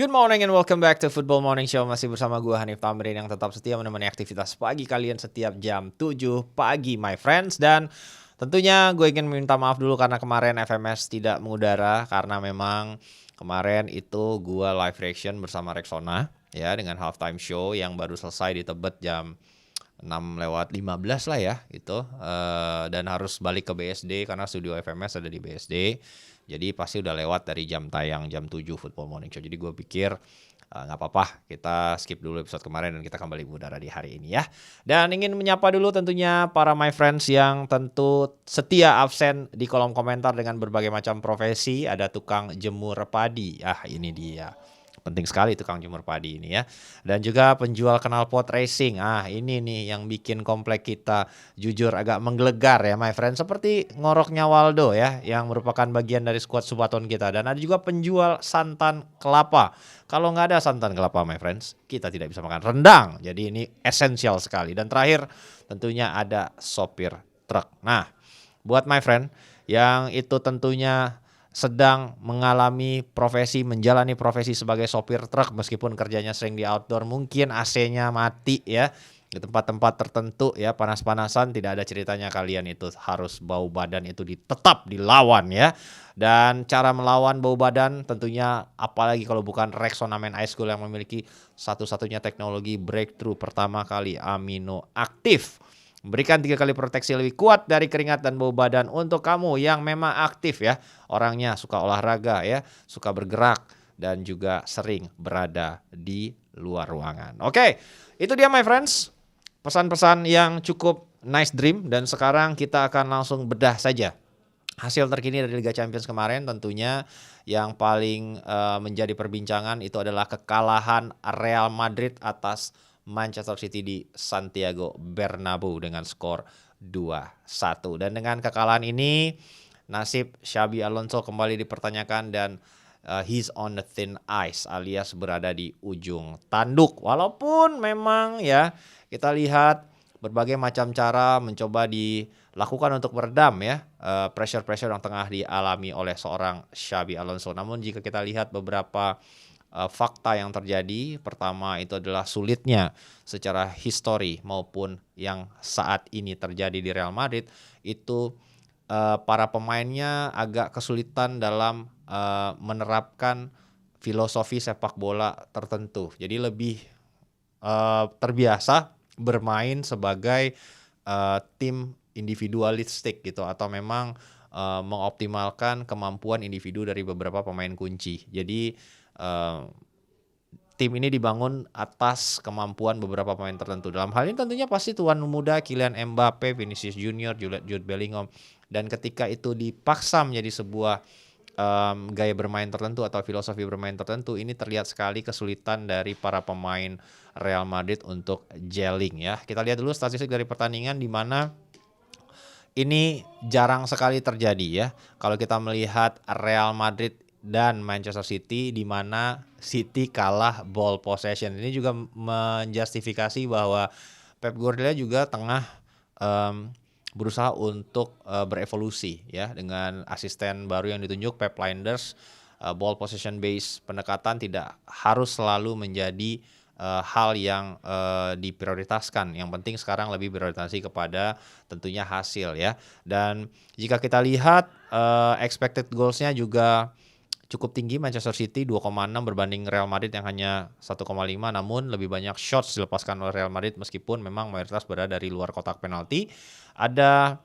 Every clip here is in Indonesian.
Good morning and welcome back to Football Morning Show. Masih bersama gue Hanif Tamrin yang tetap setia menemani aktivitas pagi kalian setiap jam 7 pagi my friends. Dan tentunya gue ingin minta maaf dulu karena kemarin FMS tidak mengudara. Karena memang kemarin itu gue live reaction bersama Rexona ya, dengan halftime show yang baru selesai di Tebet jam 6:15 lah ya itu, dan harus balik ke BSD karena studio FMS ada di BSD. Jadi pasti udah lewat dari jam tayang jam 7 Football Morning Show. Jadi gue pikir nggak apa-apa, kita skip dulu episode kemarin dan kita kembali mengudara di hari ini ya. Dan ingin menyapa dulu tentunya para my friends yang tentu setia absen di kolom komentar dengan berbagai macam profesi. Ada tukang jemur padi, ini dia. Penting sekali tukang jemur padi ini ya. Dan juga penjual knalpot racing. Ini nih yang bikin komplek kita jujur agak menggelegar ya my friend. Seperti ngoroknya Waldo ya, yang merupakan bagian dari skuad Subaton kita. Dan ada juga penjual santan kelapa. Kalau nggak ada santan kelapa my friends, kita tidak bisa makan rendang. Jadi ini esensial sekali. Dan terakhir tentunya ada sopir truk. Nah, buat my friend yang itu tentunya sedang menjalani profesi sebagai sopir truk meskipun kerjanya sering di outdoor, mungkin AC-nya mati ya di tempat-tempat tertentu ya, panas-panasan, tidak ada ceritanya kalian itu harus bau badan itu tetap dilawan ya. Dan cara melawan bau badan tentunya apalagi kalau bukan Rexona Men Ice Cool yang memiliki satu-satunya teknologi breakthrough pertama kali amino aktif. Memberikan 3 kali proteksi lebih kuat dari keringat dan bau badan untuk kamu yang memang aktif ya. Orangnya suka olahraga ya, suka bergerak dan juga sering berada di luar ruangan. Oke, itu dia my friends. Pesan-pesan yang cukup nice dream, dan sekarang kita akan langsung bedah saja hasil terkini dari Liga Champions kemarin. Tentunya yang paling menjadi perbincangan itu adalah kekalahan Real Madrid atas Manchester City di Santiago Bernabeu dengan skor 2-1. Dan dengan kekalahan ini nasib Xabi Alonso kembali dipertanyakan dan he's on the thin ice alias berada di ujung tanduk. Walaupun memang ya kita lihat berbagai macam cara mencoba dilakukan untuk meredam ya pressure-pressure yang tengah dialami oleh seorang Xabi Alonso. Namun jika kita lihat beberapa fakta yang terjadi, pertama itu adalah sulitnya secara histori maupun yang saat ini terjadi di Real Madrid itu para pemainnya agak kesulitan dalam menerapkan filosofi sepak bola tertentu. Jadi lebih terbiasa bermain sebagai tim individualistik gitu, atau memang mengoptimalkan kemampuan individu dari beberapa pemain kunci. Jadi tim ini dibangun atas kemampuan beberapa pemain tertentu. Dalam hal ini tentunya pasti tuan muda Kylian Mbappe, Vinicius Junior, Jude Bellingham. Dan ketika itu dipaksa menjadi sebuah gaya bermain tertentu atau filosofi bermain tertentu, ini terlihat sekali kesulitan dari para pemain Real Madrid untuk gelling ya. Kita lihat dulu statistik dari pertandingan di mana ini jarang sekali terjadi ya. Kalau kita melihat Real Madrid dan Manchester City, di mana City kalah ball possession. Ini juga menjustifikasi bahwa Pep Guardiola juga tengah berusaha untuk berevolusi ya dengan asisten baru yang ditunjuk, Pep Lijnders. Ball possession based pendekatan tidak harus selalu menjadi hal yang diprioritaskan. Yang penting sekarang lebih berorientasi kepada tentunya hasil ya. Dan jika kita lihat expected goals-nya juga cukup tinggi, Manchester City 2,6 berbanding Real Madrid yang hanya 1,5, namun lebih banyak shots dilepaskan oleh Real Madrid meskipun memang mayoritas berada dari luar kotak penalti. Ada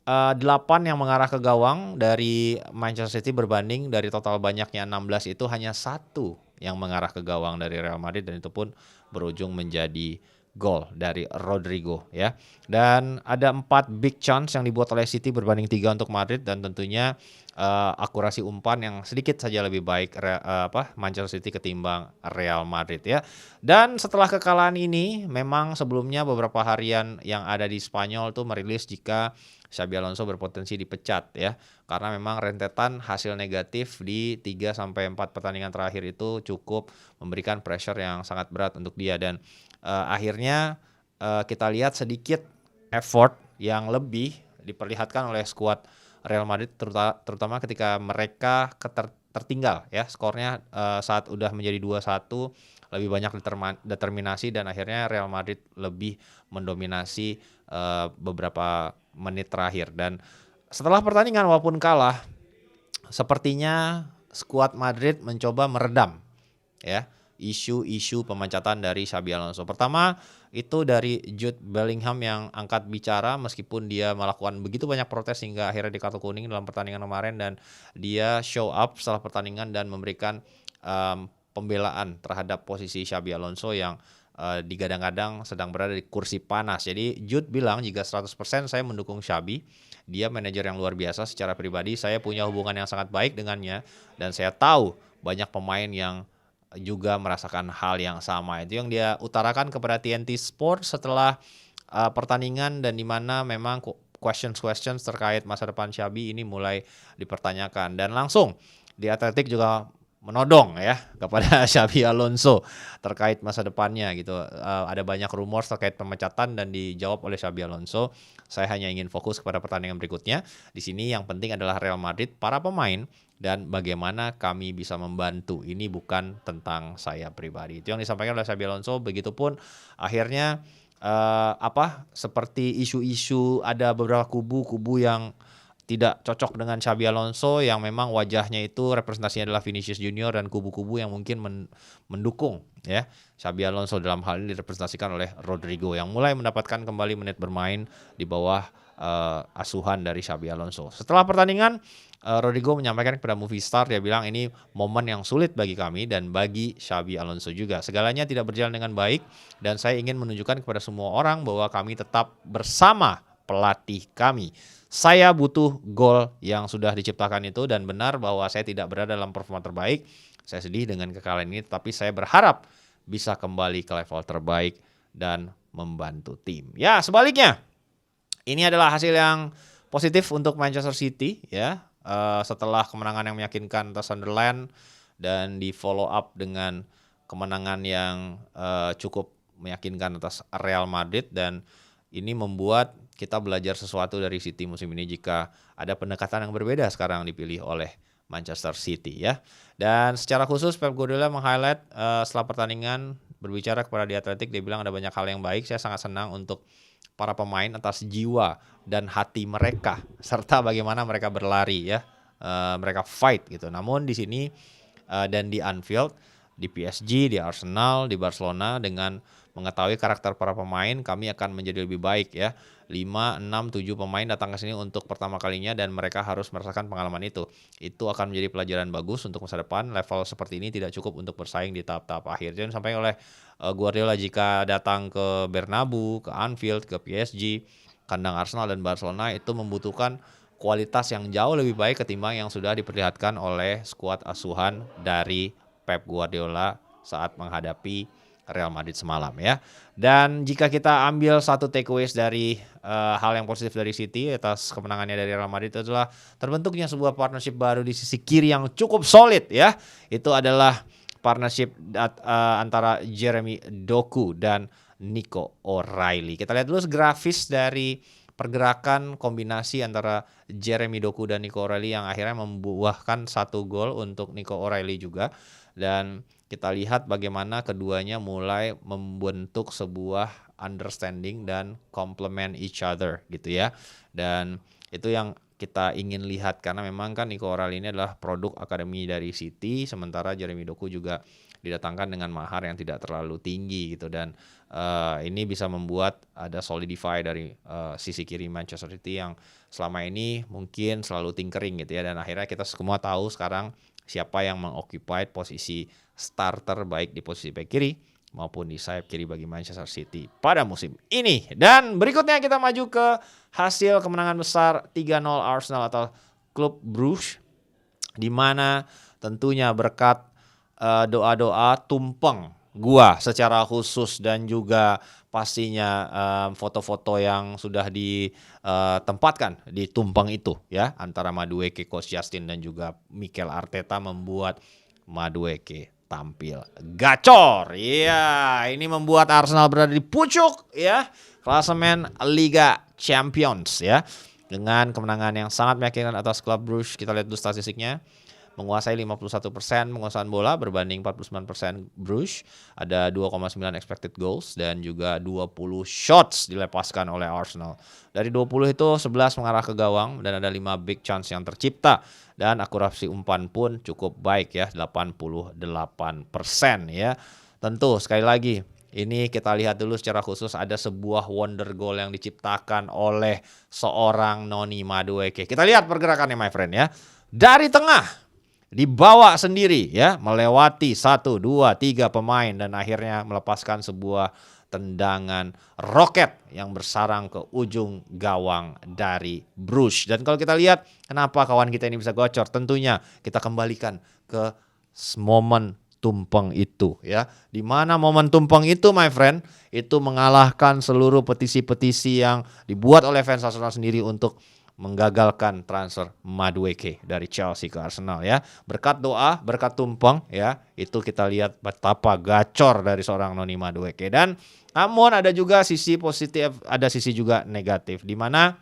8 yang mengarah ke gawang dari Manchester City berbanding dari total banyaknya 16 itu hanya 1 yang mengarah ke gawang dari Real Madrid, dan itu pun berujung menjadi gol dari Rodrigo ya. Dan ada 4 big chance yang dibuat oleh City berbanding 3 untuk Madrid, dan tentunya akurasi umpan yang sedikit saja lebih baik Manchester City ketimbang Real Madrid ya. Dan setelah kekalahan ini, memang sebelumnya beberapa harian yang ada di Spanyol tuh merilis jika Xabi Alonso berpotensi dipecat ya, karena memang rentetan hasil negatif di 3-4 pertandingan terakhir itu cukup memberikan pressure yang sangat berat untuk dia. Dan akhirnya kita lihat sedikit effort yang lebih diperlihatkan oleh skuad Real Madrid, terutama ketika mereka tertinggal ya skornya saat udah menjadi 2-1, lebih banyak determinasi dan akhirnya Real Madrid lebih mendominasi beberapa menit terakhir. Dan setelah pertandingan walaupun kalah, sepertinya skuad Madrid mencoba meredam ya isu-isu pemecatan dari Xabi Alonso. Pertama itu dari Jude Bellingham yang angkat bicara meskipun dia melakukan begitu banyak protes hingga akhirnya di kartu kuning dalam pertandingan kemarin, dan dia show up setelah pertandingan dan memberikan pembelaan terhadap posisi Xabi Alonso yang digadang-gadang sedang berada di kursi panas. Jadi Jude bilang jika 100% saya mendukung Xabi, dia manajer yang luar biasa secara pribadi, saya punya hubungan yang sangat baik dengannya dan saya tahu banyak pemain yang juga merasakan hal yang sama. Itu yang dia utarakan kepada TNT Sport setelah pertandingan, dan di mana memang questions terkait masa depan Xabi ini mulai dipertanyakan. Dan langsung di Athletic juga menodong ya kepada Xabi Alonso terkait masa depannya gitu. Ada banyak rumor terkait pemecatan dan dijawab oleh Xabi Alonso, saya hanya ingin fokus kepada pertandingan berikutnya. Di sini yang penting adalah Real Madrid, para pemain, dan bagaimana kami bisa membantu. Ini bukan tentang saya pribadi. Itu yang disampaikan oleh Xabi Alonso. Begitupun akhirnya seperti isu-isu ada beberapa kubu yang tidak cocok dengan Xabi Alonso yang memang wajahnya itu representasinya adalah Vinicius Junior, dan kubu-kubu yang mungkin mendukung ya Xabi Alonso dalam hal ini direpresentasikan oleh Rodrigo yang mulai mendapatkan kembali menit bermain di bawah asuhan dari Xabi Alonso. Setelah pertandingan Rodrigo menyampaikan kepada Movistar, dia bilang ini momen yang sulit bagi kami dan bagi Xabi Alonso juga. Segalanya tidak berjalan dengan baik dan saya ingin menunjukkan kepada semua orang bahwa kami tetap bersama pelatih kami. Saya butuh gol yang sudah diciptakan itu, dan benar bahwa saya tidak berada dalam performa terbaik. Saya sedih dengan kekalahan ini, tapi saya berharap bisa kembali ke level terbaik dan membantu tim. Ya, sebaliknya, ini adalah hasil yang positif untuk Manchester City ya. Setelah kemenangan yang meyakinkan atas Sunderland dan di follow up dengan kemenangan yang cukup meyakinkan atas Real Madrid, dan ini membuat kita belajar sesuatu dari City musim ini jika ada pendekatan yang berbeda sekarang dipilih oleh Manchester City ya. Dan secara khusus Pep Guardiola meng-highlight setelah pertandingan, berbicara kepada The Athletic, dia bilang ada banyak hal yang baik. Saya sangat senang untuk para pemain atas jiwa dan hati mereka serta bagaimana mereka berlari ya. Mereka fight gitu. Namun di sini dan di Anfield, di PSG, di Arsenal, di Barcelona, dengan mengetahui karakter para pemain, kami akan menjadi lebih baik ya. 5, 6, 7 pemain datang ke sini untuk pertama kalinya dan mereka harus merasakan pengalaman itu. Itu akan menjadi pelajaran bagus untuk masa depan. Level seperti ini tidak cukup untuk bersaing di tahap-tahap akhir. Jadi sampai oleh Guardiola jika datang ke Bernabeu, ke Anfield, ke PSG, kandang Arsenal dan Barcelona, itu membutuhkan kualitas yang jauh lebih baik ketimbang yang sudah diperlihatkan oleh skuad asuhan dari Pep Guardiola saat menghadapi Real Madrid semalam ya. Dan jika kita ambil satu takeaways dari hal yang positif dari City atas kemenangannya dari Real Madrid, itu adalah terbentuknya sebuah partnership baru di sisi kiri yang cukup solid ya. Itu adalah partnership antara Jeremy Doku dan Nico O'Reilly. Kita lihat dulu grafis dari pergerakan kombinasi antara Jeremy Doku dan Nico O'Reilly yang akhirnya membuahkan 1 gol untuk Nico O'Reilly juga. Dan kita lihat bagaimana keduanya mulai membentuk sebuah understanding dan complement each other gitu ya. Dan itu yang kita ingin lihat karena memang kan Nico O'Reilly ini adalah produk akademi dari City, sementara Jeremy Doku juga didatangkan dengan mahar yang tidak terlalu tinggi gitu. Dan ini bisa membuat ada solidify dari sisi kiri Manchester City yang selama ini mungkin selalu tinkering gitu ya. Dan akhirnya kita semua tahu sekarang siapa yang mengoccupy posisi starter baik di posisi bek kiri maupun di sayap kiri bagi Manchester City pada musim ini. Dan berikutnya kita maju ke hasil kemenangan besar 3-0 Arsenal atau klub Bruges, di mana tentunya berkat doa-doa tumpeng gua secara khusus dan juga pastinya foto-foto yang sudah ditempatkan di tumpeng itu ya antara Madueke, Coach Justin dan juga Mikel Arteta membuat Madueke tampil gacor. Iya, ini membuat Arsenal berada di pucuk ya klasemen Liga Champions ya. Dengan kemenangan yang sangat meyakinkan atas klub Bruges, kita lihat dulu statistiknya. menguasai 51% penguasaan bola berbanding 49% Bruges. Ada 2,9 expected goals dan juga 20 shots dilepaskan oleh Arsenal. Dari 20 itu 11 mengarah ke gawang dan ada 5 big chance yang tercipta. Dan akurasi umpan pun cukup baik ya, 88% ya. Tentu sekali lagi ini kita lihat dulu secara khusus ada sebuah wonder goal yang diciptakan oleh seorang Noni Madueke. Kita lihat pergerakannya my friend ya. Dari tengah dibawa sendiri ya, melewati 1, 2, 3 pemain dan akhirnya melepaskan sebuah tendangan roket yang bersarang ke ujung gawang dari Bruges. Dan kalau kita lihat kenapa kawan kita ini bisa gocor, tentunya kita kembalikan ke momen tumpeng itu ya. Di mana momen tumpeng itu my friend itu mengalahkan seluruh petisi-petisi yang dibuat oleh fans Arsenal sendiri untuk menggagalkan transfer Madueke dari Chelsea ke Arsenal ya. Berkat doa, berkat tumpeng ya, itu kita lihat betapa gacor dari seorang Noni Madueke. Dan namun ada juga sisi positif, ada sisi juga negatif di mana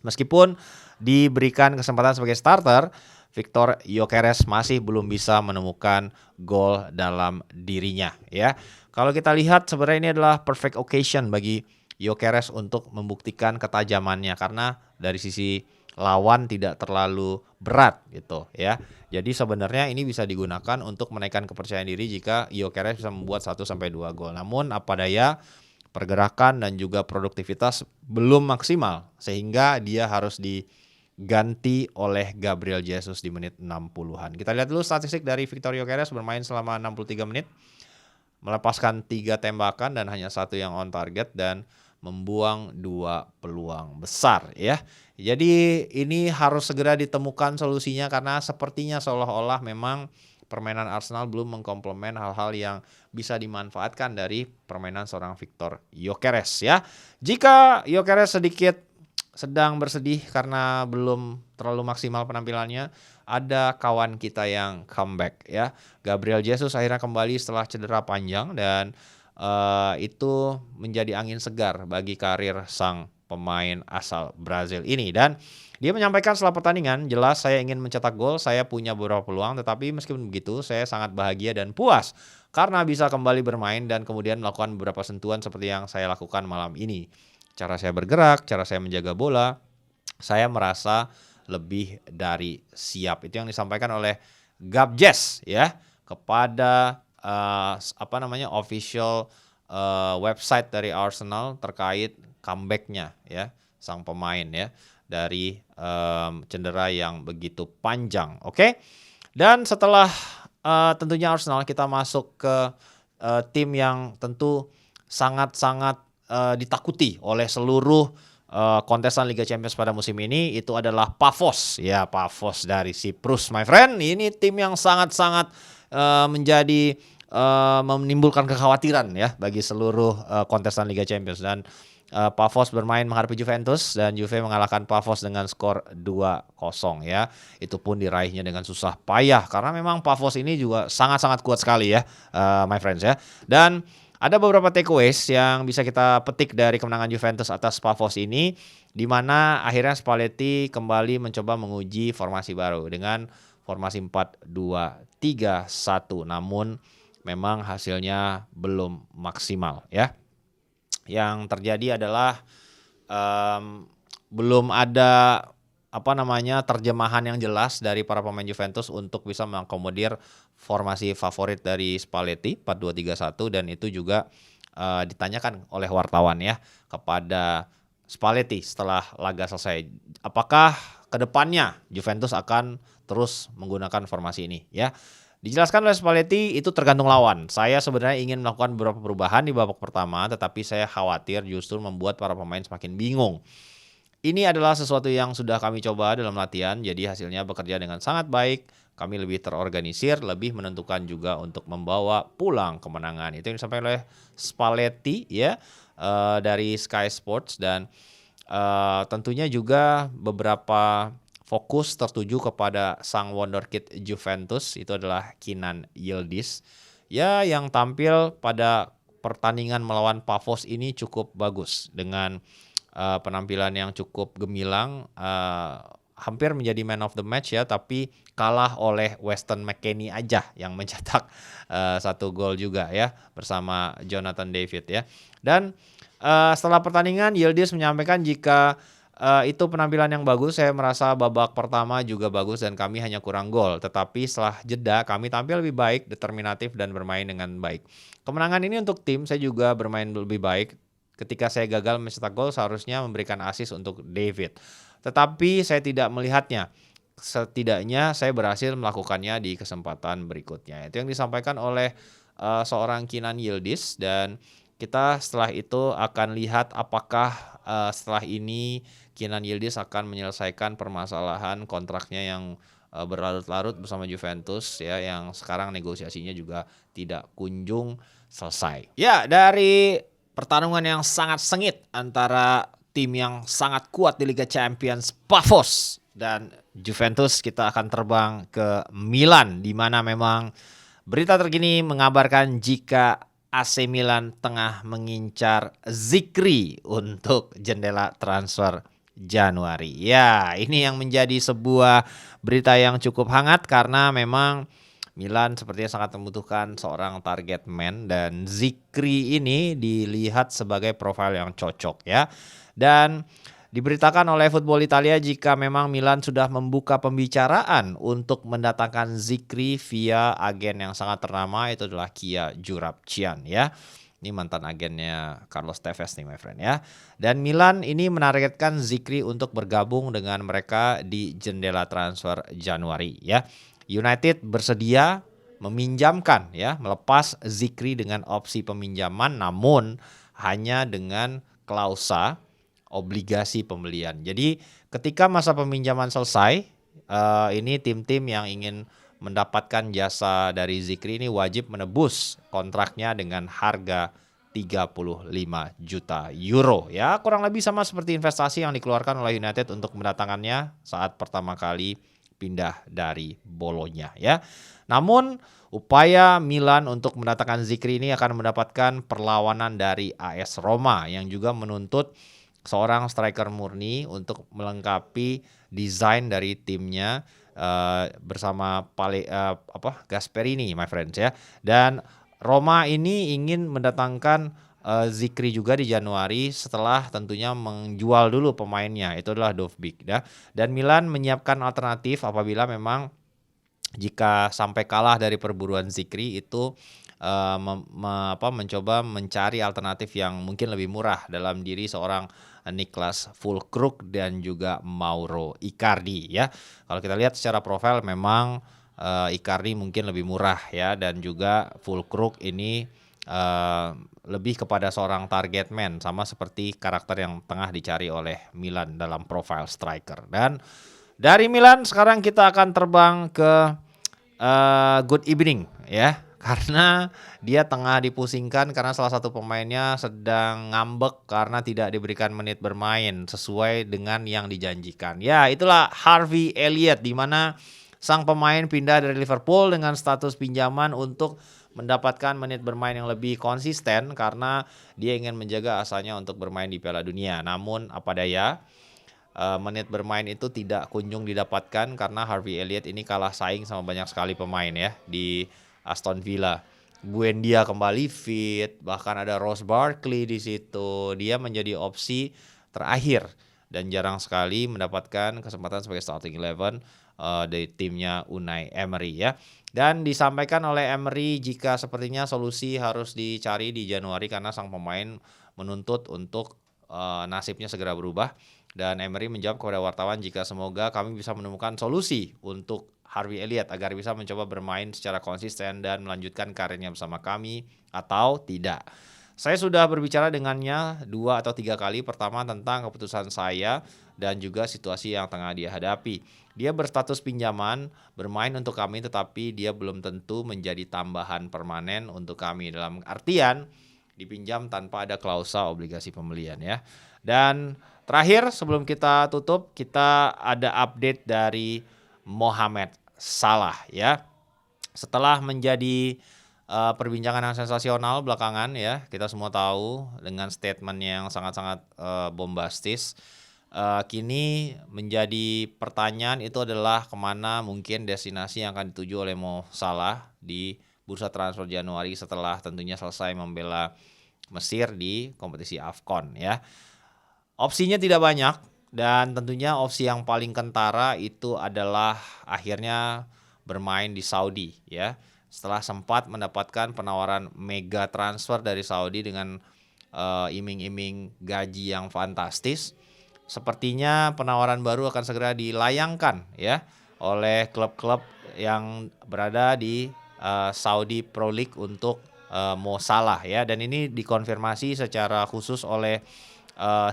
meskipun diberikan kesempatan sebagai starter, Victor Gyökeres masih belum bisa menemukan gol dalam dirinya ya. Kalau kita lihat sebenarnya ini adalah perfect occasion bagi Gyökeres untuk membuktikan ketajamannya karena dari sisi lawan tidak terlalu berat gitu ya. Jadi sebenarnya ini bisa digunakan untuk menaikkan kepercayaan diri jika Gyökeres bisa membuat 1 sampai 2 gol. Namun apa daya pergerakan dan juga produktivitas belum maksimal sehingga dia harus diganti oleh Gabriel Jesus di menit 60-an. Kita lihat dulu statistik dari Victor Gyökeres bermain selama 63 menit. Melepaskan 3 tembakan dan hanya 1 yang on target dan membuang 2 peluang besar ya. Jadi ini harus segera ditemukan solusinya karena sepertinya seolah-olah memang permainan Arsenal belum mengkomplement hal-hal yang bisa dimanfaatkan dari permainan seorang Victor Gyökeres ya. Jika Gyökeres sedikit sedang bersedih karena belum terlalu maksimal penampilannya, ada kawan kita yang comeback ya. Gabriel Jesus akhirnya kembali setelah cedera panjang dan itu menjadi angin segar bagi karir sang pemain asal Brazil ini. Dan dia menyampaikan setelah pertandingan, jelas saya ingin mencetak gol, saya punya beberapa peluang, tetapi meskipun begitu saya sangat bahagia dan puas karena bisa kembali bermain dan kemudian melakukan beberapa sentuhan seperti yang saya lakukan malam ini. Cara saya bergerak, cara saya menjaga bola, saya merasa lebih dari siap. Itu yang disampaikan oleh Gabjes ya kepada official website dari Arsenal terkait comebacknya ya sang pemain ya dari cedera yang begitu panjang. Oke. Dan setelah tentunya Arsenal kita masuk ke tim yang tentu sangat-sangat ditakuti oleh seluruh kontestan Liga Champions pada musim ini, itu adalah Pafos ya, Pafos dari Siprus my friend. Ini tim yang sangat-sangat menjadi menimbulkan kekhawatiran ya bagi seluruh kontestan Liga Champions. Dan Pafos bermain menghadapi Juventus dan Juve mengalahkan Pafos dengan skor 2-0 ya. Itu pun diraihnya dengan susah payah karena memang Pafos ini juga sangat-sangat kuat sekali ya my friends ya. Dan ada beberapa takeaways yang bisa kita petik dari kemenangan Juventus atas Pafos ini, di mana akhirnya Spalletti kembali mencoba menguji formasi baru dengan formasi 4-2-3-1. Namun memang hasilnya belum maksimal ya. Yang terjadi adalah belum ada terjemahan yang jelas dari para pemain Juventus untuk bisa mengakomodir formasi favorit dari Spalletti 4-2-3-1, dan itu juga ditanyakan oleh wartawan ya kepada Spalletti setelah laga selesai. Apakah kedepannya Juventus akan terus menggunakan formasi ini ya? Dijelaskan oleh Spalletti itu tergantung lawan. Saya sebenarnya ingin melakukan beberapa perubahan di babak pertama, tetapi saya khawatir justru membuat para pemain semakin bingung. Ini adalah sesuatu yang sudah kami coba dalam latihan, jadi hasilnya bekerja dengan sangat baik. Kami lebih terorganisir, lebih menentukan juga untuk membawa pulang kemenangan. Itu yang disampaikan oleh Spalletti ya dari Sky Sports. Dan tentunya juga beberapa fokus tertuju kepada sang wonderkid Juventus, itu adalah Kenan Yildiz ya, yang tampil pada pertandingan melawan Pafos ini cukup bagus dengan penampilan yang cukup gemilang, hampir menjadi man of the match ya, tapi kalah oleh Weston McKennie aja yang mencetak 1 gol juga ya bersama Jonathan David ya. Dan setelah pertandingan Yildiz menyampaikan jika itu penampilan yang bagus, saya merasa babak pertama juga bagus dan kami hanya kurang gol. Tetapi setelah jeda kami tampil lebih baik, determinatif dan bermain dengan baik. Kemenangan ini untuk tim, saya juga bermain lebih baik. Ketika saya gagal mencetak gol seharusnya memberikan assist untuk David. Tetapi saya tidak melihatnya. Setidaknya saya berhasil melakukannya di kesempatan berikutnya. Itu yang disampaikan oleh seorang Kenan Yildiz, dan kita setelah itu akan lihat apakah setelah ini Kenan Yildiz akan menyelesaikan permasalahan kontraknya yang berlarut-larut bersama Juventus ya, yang sekarang negosiasinya juga tidak kunjung selesai. Ya, dari pertarungan yang sangat sengit antara tim yang sangat kuat di Liga Champions, Pafos, dan Juventus, kita akan terbang ke Milan, di mana memang berita terkini mengabarkan jika AC Milan tengah mengincar Zikri untuk jendela transfer Januari. Ya, ini yang menjadi sebuah berita yang cukup hangat karena memang Milan sepertinya sangat membutuhkan seorang target man, dan Zikri ini dilihat sebagai profil yang cocok ya. Dan diberitakan oleh Football Italia jika memang Milan sudah membuka pembicaraan untuk mendatangkan Zikri via agen yang sangat ternama, itu adalah Kia Joorabchian ya. Ini mantan agennya Carlos Tevez nih my friend ya. Dan Milan ini menargetkan Zikri untuk bergabung dengan mereka di jendela transfer Januari ya. United bersedia meminjamkan ya, melepas Zikri dengan opsi peminjaman, namun hanya dengan klausa obligasi pembelian. Jadi ketika masa peminjaman selesai, ini tim-tim yang ingin mendapatkan jasa dari Zikri ini wajib menebus kontraknya dengan harga 35 juta euro ya, kurang lebih sama seperti investasi yang dikeluarkan oleh United untuk mendatangkannya saat pertama kali pindah dari Bologna ya. Namun upaya Milan untuk mendatangkan Zikri ini akan mendapatkan perlawanan dari AS Roma yang juga menuntut seorang striker murni untuk melengkapi desain dari timnya bersama Gasperini my friends ya. Dan Roma ini ingin mendatangkan Zikri juga di Januari setelah tentunya menjual dulu pemainnya, itu adalah Dovbyk ya. Dan Milan menyiapkan alternatif apabila memang jika sampai kalah dari perburuan Zikri itu mencoba mencari alternatif yang mungkin lebih murah dalam diri seorang Niklas Füllkrug dan juga Mauro Icardi ya. Kalau kita lihat secara profil memang Icardi mungkin lebih murah ya, dan juga Füllkrug ini lebih kepada seorang target man, sama seperti karakter yang tengah dicari oleh Milan dalam profile striker. Dan dari Milan sekarang kita akan terbang ke Good Evening ya, karena dia tengah dipusingkan karena salah satu pemainnya sedang ngambek karena tidak diberikan menit bermain sesuai dengan yang dijanjikan. Ya, itulah Harvey Elliott, di mana sang pemain pindah dari Liverpool dengan status pinjaman untuk mendapatkan menit bermain yang lebih konsisten karena dia ingin menjaga asanya untuk bermain di Piala Dunia. Namun apa daya, menit bermain itu tidak kunjung didapatkan karena Harvey Elliott ini kalah saing sama banyak sekali pemain ya di Aston Villa. Buendia kembali fit, bahkan ada Ross Barkley di situ. Dia menjadi opsi terakhir dan jarang sekali mendapatkan kesempatan sebagai starting 11 dari timnya Unai Emery ya. Dan disampaikan oleh Emery jika sepertinya solusi harus dicari di Januari karena sang pemain menuntut untuk nasibnya segera berubah. Dan Emery menjawab kepada wartawan jika semoga kami bisa menemukan solusi untuk Harvey Elliott agar bisa mencoba bermain secara konsisten dan melanjutkan karirnya bersama kami atau tidak. Saya sudah berbicara dengannya 2 atau 3 kali. Pertama tentang keputusan saya dan juga situasi yang tengah dia hadapi. Dia berstatus pinjaman, bermain untuk kami, tetapi dia belum tentu menjadi tambahan permanen untuk kami. Dalam artian dipinjam tanpa ada klausa obligasi pembelian ya. Dan terakhir sebelum kita tutup, kita ada update dari Mohamed Salah ya. Setelah menjadi perbincangan yang sensasional belakangan ya, kita semua tahu dengan statement yang sangat-sangat bombastis, Kini menjadi pertanyaan itu adalah kemana mungkin destinasi yang akan dituju oleh Mo Salah di bursa transfer Januari setelah tentunya selesai membela Mesir di kompetisi AFCON ya. Opsinya tidak banyak dan tentunya opsi yang paling kentara itu adalah akhirnya bermain di Saudi ya. Setelah sempat mendapatkan penawaran mega transfer dari Saudi dengan iming-iming gaji yang fantastis, sepertinya penawaran baru akan segera dilayangkan ya oleh klub-klub yang berada di Saudi Pro League untuk Mo Salah ya, dan ini dikonfirmasi secara khusus oleh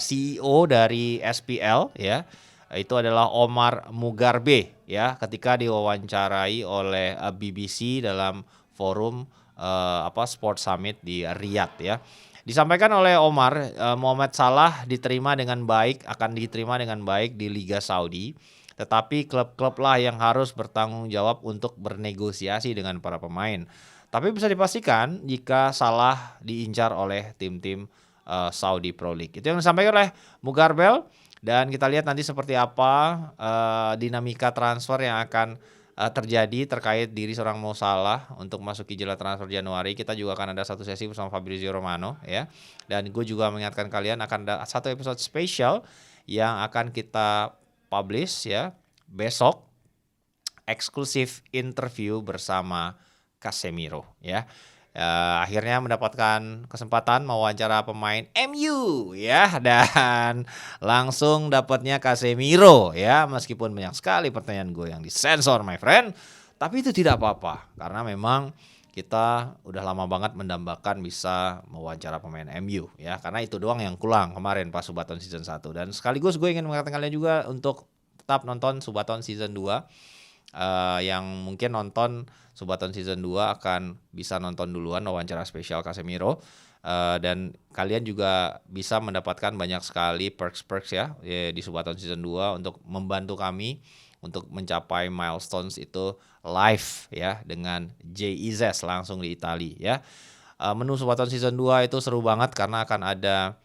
CEO dari SPL ya, itu adalah Omar Mugarbe ya, ketika diwawancarai oleh BBC dalam forum Sport Summit di Riyadh ya. Disampaikan oleh Omar, Mohamed Salah akan diterima dengan baik di Liga Saudi, tetapi klub-klub lah yang harus bertanggung jawab untuk bernegosiasi dengan para pemain. Tapi bisa dipastikan jika Salah diincar oleh tim-tim Saudi Pro League. Itu yang disampaikan oleh Mugarbel, dan kita lihat nanti seperti apa dinamika transfer yang akan terjadi terkait diri seorang Mo Salah untuk masuki jela transfer Januari. Kita juga akan ada satu sesi bersama Fabrizio Romano ya. Dan gue juga mengingatkan kalian akan ada satu episode spesial yang akan kita publish ya besok, eksklusif interview bersama Casemiro ya. Akhirnya mendapatkan kesempatan mewawancara pemain MU ya, dan langsung dapatnya Casemiro ya, meskipun banyak sekali pertanyaan gue yang disensor my friend, tapi itu tidak apa-apa karena memang kita udah lama banget mendambakan bisa mewawancara pemain MU ya, karena itu doang yang kurang kemarin pas Subaton season 1. Dan sekaligus gue ingin mengatakan kalian juga untuk tetap nonton Subaton season 2. Yang mungkin nonton Subaton season 2 akan bisa nonton duluan wawancara spesial Casemiro, dan kalian juga bisa mendapatkan banyak sekali perks ya di Subaton season 2 untuk membantu kami untuk mencapai milestones itu live ya dengan JIZ langsung di Italia ya. Menu Subaton season 2 itu seru banget karena akan ada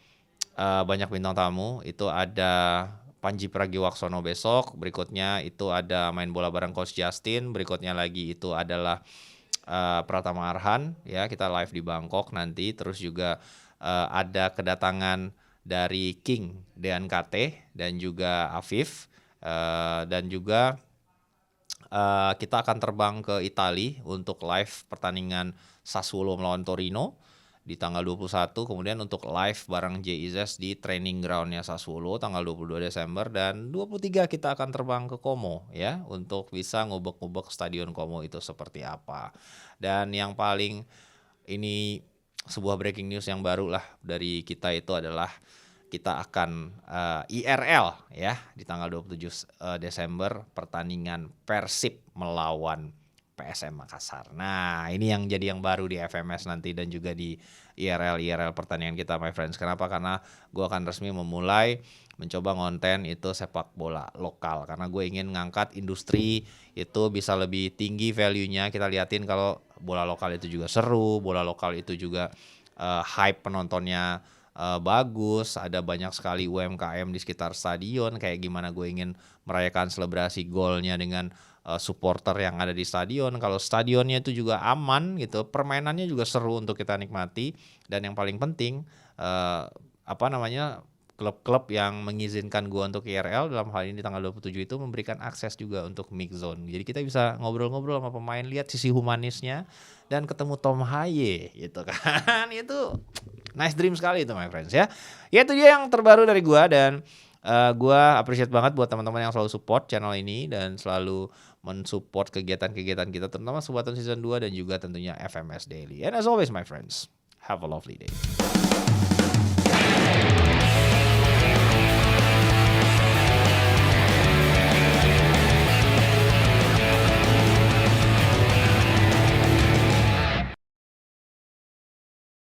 banyak bintang tamu. Itu ada Panji Pragiwaksono besok, berikutnya itu ada main bola bareng Coach Justin, berikutnya lagi itu adalah Pratama Arhan ya, kita live di Bangkok nanti. Terus juga ada kedatangan dari King Dean Kate dan juga Afif, dan juga kita akan terbang ke Italia untuk live pertandingan Sassuolo melawan Torino di tanggal 21, kemudian untuk live bareng JIZ di training groundnya Sassuolo tanggal 22 Desember, dan 23 kita akan terbang ke Como ya untuk bisa ngubek-ngubek stadion Como itu seperti apa. Dan yang paling ini sebuah breaking news yang baru lah dari kita itu adalah kita akan IRL ya di tanggal 27 Desember pertandingan Persib melawan PSM Makassar. Nah, ini yang jadi yang baru di FMS nanti dan juga di IRL pertandingan kita my friends. Kenapa? Karena gue akan resmi memulai mencoba ngonten itu sepak bola lokal, karena gue ingin ngangkat industri itu bisa lebih tinggi value-nya. Kita liatin kalau bola lokal itu juga seru, bola lokal itu juga hype penontonnya bagus, ada banyak sekali UMKM di sekitar stadion. Kayak gimana gue ingin merayakan selebrasi golnya dengan supporter yang ada di stadion. Kalau stadionnya itu juga aman gitu, permainannya juga seru untuk kita nikmati. Dan yang paling penting klub-klub yang mengizinkan gua untuk IRL dalam hal ini tanggal 27 itu memberikan akses juga untuk mix zone. Jadi kita bisa ngobrol-ngobrol sama pemain, lihat sisi humanisnya, dan ketemu Tom Haye gitu kan. Itu nice dream sekali itu my friends ya. Ya itu dia yang terbaru dari gua, dan gua appreciate banget buat teman-teman yang selalu support channel ini dan selalu mensupport kegiatan-kegiatan kita, terutama Subaton season 2 dan juga tentunya FMS Daily. And as always my friends, have a lovely day.